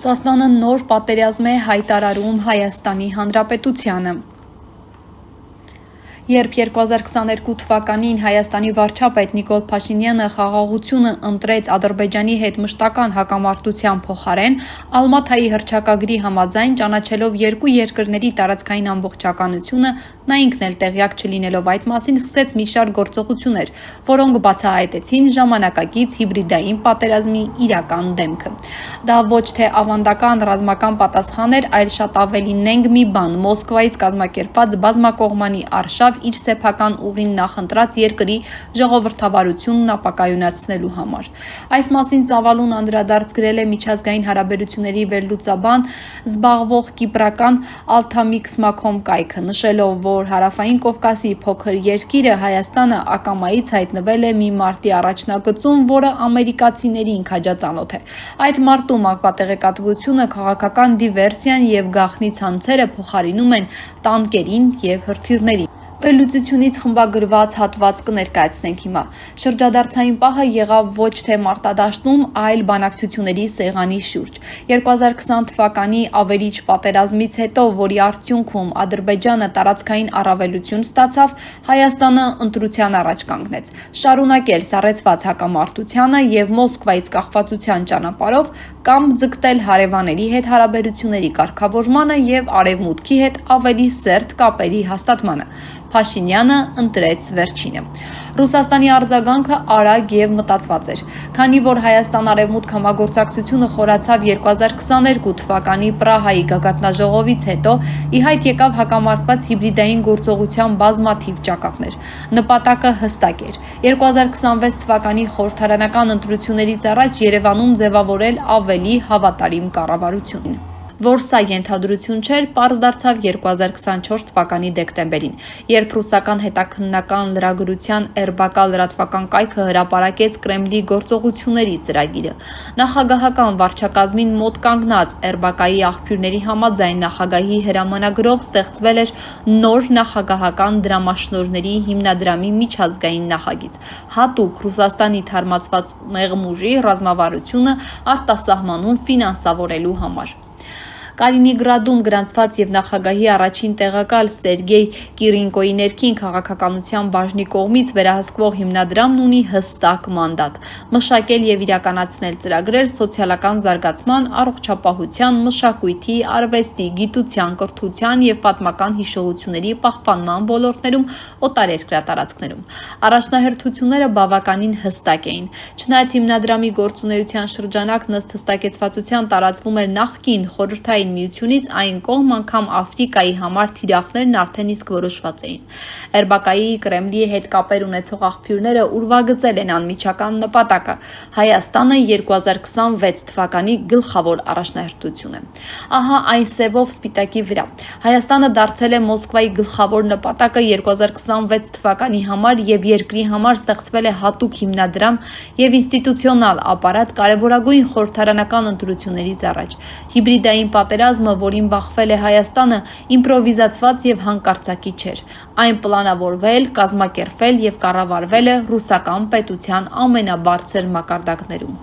Ռուսաստանը նոր պատերազմ է հայտարարում Հայաստանի Հանրապետությանը։ Երբ 2022 թվականին Հայաստանի վարչապետ Նիկոլ Փաշինյանը խաղաղությունը ընտրեց Ադրբեջանի հետ մշտական հակամարտության փոխարեն, Ալմաթայի հռչակագրի համաձայն ճանաչելով երկու երկրների տարածքային ամբողջականությունը, նա ինքն էլ տեղյակ չլինելով այդ մասին սկսեց մի շարք գործողություններ, որոնք բացահայտեցին ժամանակակից հիբրիդային պատերազմի իրական դեմքը։ Դա ոչ թե ավանդական ռազմական պատասխան էր, այլ շատ ավելի նենգ մի բան՝ Մոսկվայից կազմակերպված բազմակողմանի արշավ իր սեփական ուղին նախընտրած երկրի ժողովրդավարությունն ապակայունացնելու համար։ Այս մասին ծավալուն անդրադարձ գրել է միջազգային հարաբերությունների վերլուծաբան զբաղվող կիպրական Ալթամիքս Մաքոմկայքը, նշելով, որ Հարավային Կովկասի փոքր երկիրը Հայաստանը ակամայից հայտնվել է մի մարտի առաջնագծում, որը ամերիկացիներին քաջածանոթ է։ Այդ մարտում ապատեղեկատվությունը քաղաքական դիվերսիան եւ գաղտնի ցանցերը փոխարինում են տանկերին եւ հրթիռներին։ Վերլուծությունից խմբագրված հատված կներկայացնենք հիմա։ Շրջադարձային պահը եղավ ոչ թե մարտադաշտում, այլ բանակցությունների սեղանի շուրջ։ 2020 թվականի ավերիչ պատերազմից հետո, որի արդյունքում Ադրբեջանը տարածքային առավելություն ստացավ, Հայաստանը ընտրության առաջ կանգնեց՝ շարունակել սառեցված հակամարտությանը եւ Մոսկվայից կախվածության ճանապարհով կամ ձգտել հարևանների հետ հարաբերությունների կարգավորմանը եւ արևմուտքի հետ ավելի սերտ կապերի հաստատմանը։ Փաշինյանը ընտրեց վերջինը։ Ռուսաստանի արձագանքը արագ եւ մտածված էր, քանի որ Հայաստան-Արևմուտք համագործակցությունը խորացավ 2022 թվականի Պրահայի գագաթնաժողովից հետո, ի հայտ եկավ հակամարտված հիբրիդային գործողության բազմաթիվ ճակատներ։ Նպատակը հստակ էր՝ 2026 թվականի խորհրդարանական ընտրություններից առաջ Երևանում ձևավորել ավելի հավատարիմ կառավարություն։ Որ սա ենթադրություն չէր, պարզ դարձավ 2024 թվականի դեկտեմբերին, երբ ռուսական հետաքննական լրագրության RBK լրատվական կայքը հրապարակեց Կրեմլի գործողությունների ծրագիրը։ Նախագահական վարչակազմին մոտ կանգնած RBK-ի աղբյուրների համաձայն նախագահի հրամանագրով ստեղծվել էր նոր նախագահական դրամաշնորհների հիմնադրամի միջազգային նախագիծ, հատուկ Ռուսաստանի թարմացված մեղմ ուժի ռազմավարությունը արտասահմանում ֆինանսավորելու համար։ Կալինինգրադում գրանցված եւ նախագահի առաջին տեղակալ Սերգեյ Կիրինկոյի ներքին քաղաքականության բաժնի կողմից վերահսկվող հիմնադրամն ունի հստակ մանդատ՝ մշակել եւ իրականացնել ծրագրեր սոցիալական զարգացման, առողջապահության, մշակույթի, արվեստի, գիտության, կրթության եւ պատմական հիշողությունների պահպանման ոլորտներում օտարերկրյա տարածքներում։ Առաջնահերթությունները բավականին հստակ էին։ Չնայած հիմնադրամի գործունեության շրջանակն ըստ հստակեցվածության տարածվում էր նախկին խորհրդային Միությունից, այն կողմ անգամ Աֆրիկայի համար թիրախներն արդեն իսկ որոշված էին։ RBK-ի Կրեմլի հետ կապեր ունեցող աղբյուրները ուրվագծել են անմիջական նպատակը՝ Հայաստանը 2026 թվականի գլխավոր առաջնահերթություն է։ Ահա այն սևով սպիտակի վրա։ Հայաստանը դարձել է Մոսկվայի գլխավոր նպատակը 2026 թվականի համար եւ երկրի համար ստեղծվել է հատուկ հիմնադրամ եւ ինստիտուցիոնալ ապարատ կարևորագույն խորհրդարանական ընտրություններից առաջ։ Հիբրիդային պատերազմը, որին բախվել է Հայաստանը, իմպրովիզացված եւ հանկարծակի չէր։ Այն պլանավորվել, կազմակերպվել եւ կառավարվել է ռուսական պետության ամենաբարձր մակարդակներում։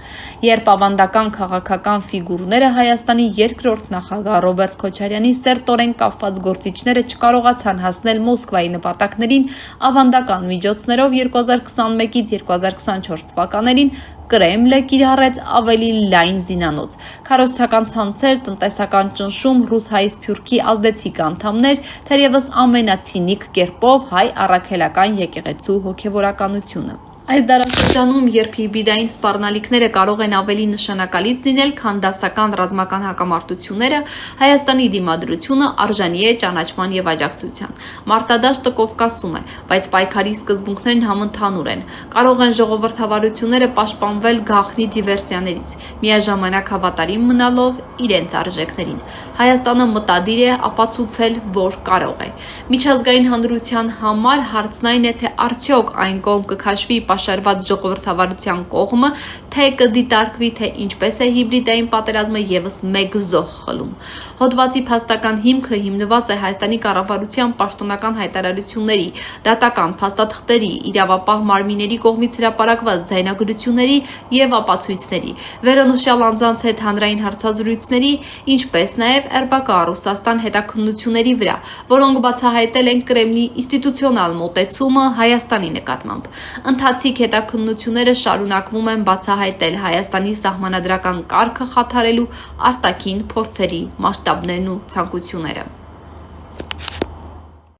Երբ ավանդական քաղաքական ֆիգուրները Հայաստանի երկրորդ նախագահ Ռոբերտ Քոչարյանի սերտորեն կապված գործիչները չկարողացան հասնել Մոսկվայի նպատակներին, ավանդական միջոցներով 2021-ից 2024 թվականներին Կրեմլը կիրառեց ավելի լայն զինանոց, քարոզչական ցանցեր, տնտեսական ճնշում, ռուս-հայ սփյուռքի ազդեցիկ անդամներ, թերևս ամենացինիկ կերպով հայ առաքելական եկեղեցու հոգևորականությունը։ Այս դարաշրջանում, երբ հիբրիդային սպառնալիքները կարող են ավելի նշանակալից լինել, քան դասական ռազմական հակամարտությունները, Հայաստանի դիմադրությունը արժանի է ճանաչման եւ աջակցության։ Մարտադաշտը Կովկասում է, բայց պայքարի սկզբունքներն համընդհանուր են։ Կարող են ժողովրդավարությունները պաշտպանվել գաղտնի դիվերսիաներից, միաժամանակ հավատարիմ մնալով իրենց արժեքներին։ Հայաստանը մտադիր է ապացուցել, որ կարող է։ Միջազգային հանրության համար հարցն այն է, թե արդյոք այն կողմ կքաշվի պաշարված ժողովրդավարության կողմը, թե կդիտարկվի, թե ինչպես է հիբրիդային պատերազմը եւս մեկ զոհ խլում։ Հոդվածի փաստական հիմքը հիմնված է Հայաստանի կառավարության պաշտոնական հայտարարությունների, դատական փաստաթղթերի, իրավապահ մարմինների կողմից հրապարակված ձայնագրությունների եւ ապացույցների, վերոնշյալ անձանց հետ հանրային հարցազրույցների, ինչպես նաեւ ՌԲԿ Ռուսաստան հետաքննությունների վրա, որոնք բացահայտել են Կրեմլի ինստիտուցիոնալ մոտեցումը Հայաստանի նկատմամբ։ Ընթացիկ հետաքննությունները շարունակվում են բացահայտել Հայաստանի սահմանադրական կարգը խաթարելու արտաքին փորձերի մասշտաբներն ու ցանկությունները։